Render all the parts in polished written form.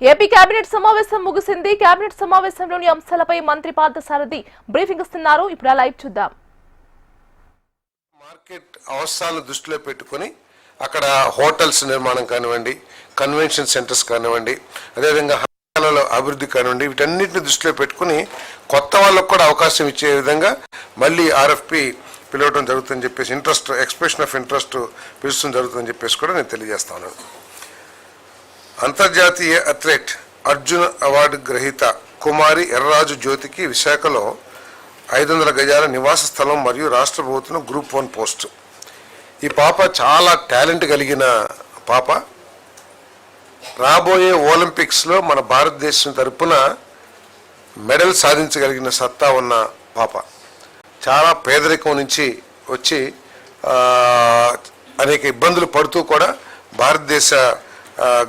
AP cabinet సమావేశం ముగిసింది. Cabinet సమావేశంలోని అంశాలపై మంత్రి పార్థసారథి బ్రీఫింగ్ ఇస్తున్నారు. ఇప్పుడు లైవ్ చూద్దాం. మార్కెట్ అవసరాలను దృష్టిలో పెట్టుకొని అక్కడ హోటల్స్ నిర్మాణం కానివ్వండి, కన్వెన్షన్ సెంటర్స్ కానివ్వండి, అదేవిధంగా అభివృద్ధి కానివ్వండి, వీటన్నిటిని దృష్టిలో పెట్టుకుని కొత్త వాళ్ళకు కూడా అవకాశం ఇచ్చే విధంగా మళ్ళీ ఆర్ఎఫ్పి పిలవడం జరుగుతుందని చెప్పేసి ఎక్స్ప్రెషన్ ఆఫ్ ఇంట్రెస్ట్ పిలుస్తుంది జరుగుతుందని చెప్పేసి కూడా నేను తెలియజేస్తాను. అంతర్జాతీయ అథ్లెట్ అర్జున్ అవార్డు గ్రహీత కుమారి ఎర్రరాజు జ్యోతికి విశాఖలో 500 గజాల నివాస స్థలం మరియు రాష్ట్ర ప్రభుత్వం గ్రూప్ 1 పోస్టు. ఈ పాప చాలా టాలెంట్ కలిగిన పాప. రాబోయే ఒలింపిక్స్లో మన భారతదేశం తరపున మెడల్ సాధించగలిగిన సత్తా ఉన్న పాప. చాలా పేదరికం నుంచి వచ్చి అనేక ఇబ్బందులు పడుతూ కూడా భారతదేశ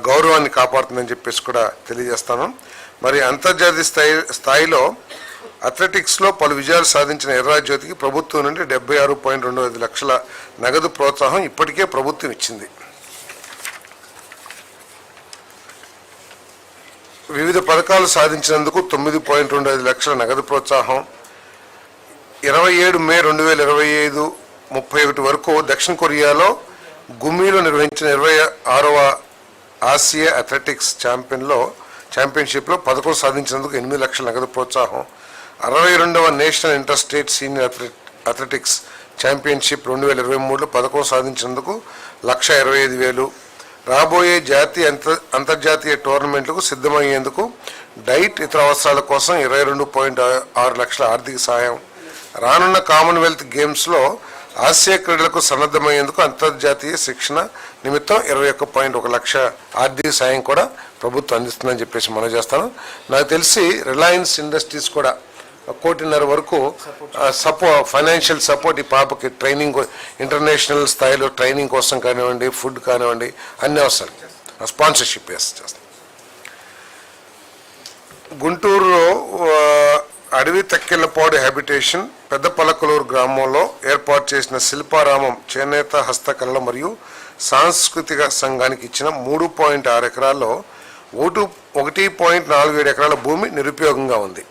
గౌరవాన్ని కాపాడుతుందని చెప్పేసి కూడా తెలియజేస్తాను. మరి అంతర్జాతీయ స్థాయిలో అథ్లెటిక్స్లో పలు విజయాలు సాధించిన ఎర్రరాజు జ్యోతికి ప్రభుత్వం నుండి 76.25 లక్షల నగదు ప్రోత్సాహం ఇప్పటికే ప్రభుత్వం ఇచ్చింది. వివిధ పథకాలు సాధించినందుకు 9.25 లక్షల నగదు ప్రోత్సాహం. 27 మే 2025 31 వరకు దక్షిణ కొరియాలో గుమ్మీలో నిర్వహించిన 26వ ఆసియా అథ్లెటిక్స్ ఛాంపియన్షిప్లో పథకం సాధించినందుకు 8 లక్షల నగదు ప్రోత్సాహం. 62వ national inter state senior athletics championship 2023లో పథకం సాధించినందుకు 1,25,000. రాబోయే జాతీయ అంతర్జాతీయ టోర్నమెంట్లకు సిద్ధమయ్యేందుకు డైట్ ఇతర అవసరాల కోసం 22.6 లక్షల ఆర్థిక సహాయం. రానున్న కామన్వెల్త్ గేమ్స్లో ఆసియా క్రీడలకు సన్నద్ధమయ్యేందుకు అంతర్జాతీయ శిక్షణ నిమిత్తం 21.1 లక్ష ఆర్థిక సాయం కూడా ప్రభుత్వం అందిస్తుందని చెప్పేసి మనం చేస్తాను. నాకు తెలిసి రిలయన్స్ ఇండస్ట్రీస్ కూడా 1.5 కోటి వరకు ఫైనాన్షియల్ సపోర్ట్ ఈ పాపకి ట్రైనింగ్, ఇంటర్నేషనల్ స్థాయిలో ట్రైనింగ్ కోసం కానివ్వండి, ఫుడ్ కానివ్వండి, అన్ని అవసరం స్పాన్సర్షిప్ చేస్తాం. గుంటూరులో అడవి తక్కెళ్లపాడు హ్యాబిటేషన్ పెద్దపలకలూరు గ్రామంలో ఏర్పాటు చేసిన శిల్పారామం చేనేత హస్తకళల మరియు సాంస్కృతిక సంఘానికి ఇచ్చిన 3.6 ఎకరాల్లో 1.47 ఎకరాల భూమి నిరుపయోగంగా ఉంది.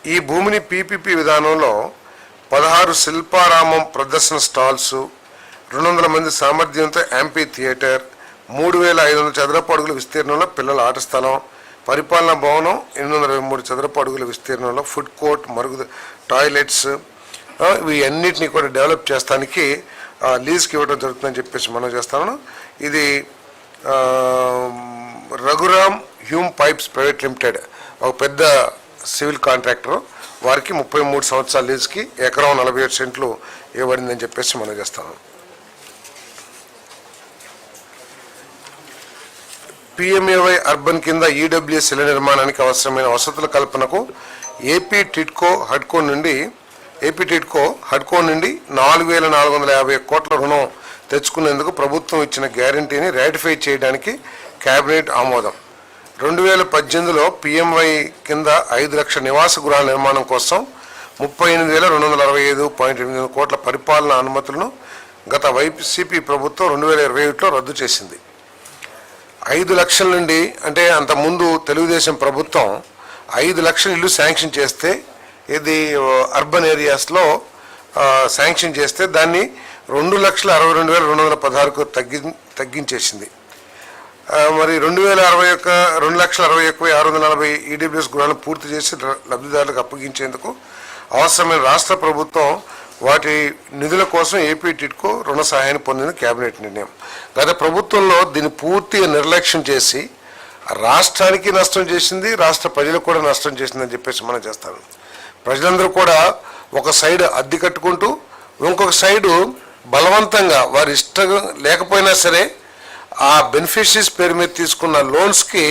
ఈ భూమిని పీపీపీ విధానంలో 16 శిల్పారామం ప్రదర్శన స్టాల్స్, 200 మంది సామర్థ్యంతో యాంపీ థియేటర్, 3,500 చదరపు అడుగుల విస్తీర్ణంలో పిల్లల ఆట స్థలం, పరిపాలనా భవనం 823 చదరపు అడుగుల విస్తీర్ణంలో ఫుడ్ కోర్ట్, మరుగు టాయిలెట్స్, ఇవి అన్నిటినీ కూడా డెవలప్ చేస్తానికి లీజ్కి ఇవ్వడం జరుగుతుందని చెప్పేసి మనం చేస్తాను. ఇది Raghuram Hume pipes private limited, ఒక పెద్ద సివిల్ కాంట్రాక్టర్, వారికి 33 సంవత్సరాల లీజ్కి ఎకరం 47 సెంట్లు ఇవ్వబడిందని చెప్పేసి మనం చేస్తాను. పిఎంఏవై అర్బన్ కింద ఈడబ్ల్యూఎస్ ఇళ్ల నిర్మాణానికి అవసరమైన వసతుల కల్పనకు ఏపీ టిడ్కో హడ్కో నుండి 4,450 కోట్ల రుణం తెచ్చుకునేందుకు ప్రభుత్వం ఇచ్చిన గ్యారంటీని రాటిఫై చేయడానికి కేబినెట్ ఆమోదం. 2018లో పిఎంవై కింద 5 లక్షల నివాస గృహాల నిర్మాణం కోసం 38,265.8 కోట్ల పరిపాలన అనుమతులను గత వైసీపీ ప్రభుత్వం 2021లో రద్దు చేసింది. 5 లక్షల నుండి, అంటే అంతకుముందు తెలుగుదేశం ప్రభుత్వం 5 లక్షల ఇల్లు శాంక్షన్ చేస్తే, ఇది అర్బన్ ఏరియాస్లో శాంక్షన్ చేస్తే దాన్ని 2,62,216కు తగ్గించేసింది. మరి 2,61,640 ఈడబ్ల్యూఎస్ గృహాలను పూర్తి చేసి లబ్ధిదారులకు అప్పగించేందుకు అవసరమైన రాష్ట్ర ప్రభుత్వం వాటి నిధుల కోసం ఏపీ టిడ్కో రుణ సహాయాన్ని పొందింది కేబినెట్ నిర్ణయం. గత ప్రభుత్వంలో దీన్ని పూర్తిగా నిర్లక్ష్యం చేసి రాష్ట్రానికి నష్టం చేసింది, రాష్ట్ర ప్రజలకు కూడా నష్టం చేసిందని చెప్పేసి మనం చేస్తాం. ప్రజలందరూ కూడా ఒక సైడ్ అద్దె కట్టుకుంటూ, ఇంకొక సైడు బలవంతంగా వారి ఇష్టం లేకపోయినా సరే ఆ బెనిఫిషరీస్ పేరు మీద తీసుకున్న లోన్స్కి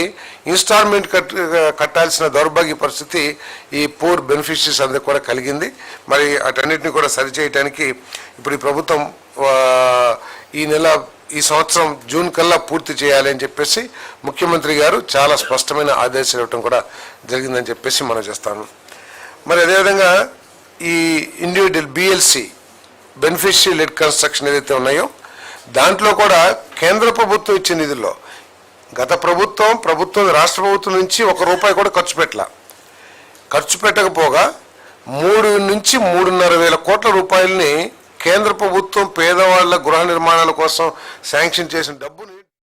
ఇన్స్టాల్మెంట్ కట్టాల్సిన దౌర్భాగ్య పరిస్థితి ఈ పూర్ బెనిఫిషరీస్ అందరికి కూడా కలిగింది. మరి అటన్నిటిని కూడా సరిచేయటానికి ఇప్పుడు ఈ ప్రభుత్వం ఈ సంవత్సరం జూన్ కల్లా పూర్తి చేయాలి అని చెప్పేసి ముఖ్యమంత్రి గారు చాలా స్పష్టమైన ఆదేశాలు ఇవ్వడం కూడా జరిగిందని చెప్పేసి మనం చేస్తాను. మరి అదేవిధంగా ఈ individual BLC beneficiary lead construction ఏదైతే ఉన్నాయో దాంట్లో కూడా కేంద్ర ప్రభుత్వం ఇచ్చే నిధుల్లో గత ప్రభుత్వం రాష్ట్ర ప్రభుత్వం నుంచి 1 రూపాయి కూడా ఖర్చు పెట్టకపోగా 3 నుంచి 3.5 వేల కోట్ల రూపాయలని కేంద్ర ప్రభుత్వం పేదవాళ్ల గృహ నిర్మాణాల కోసం శాంక్షన్ చేసిన డబ్బుని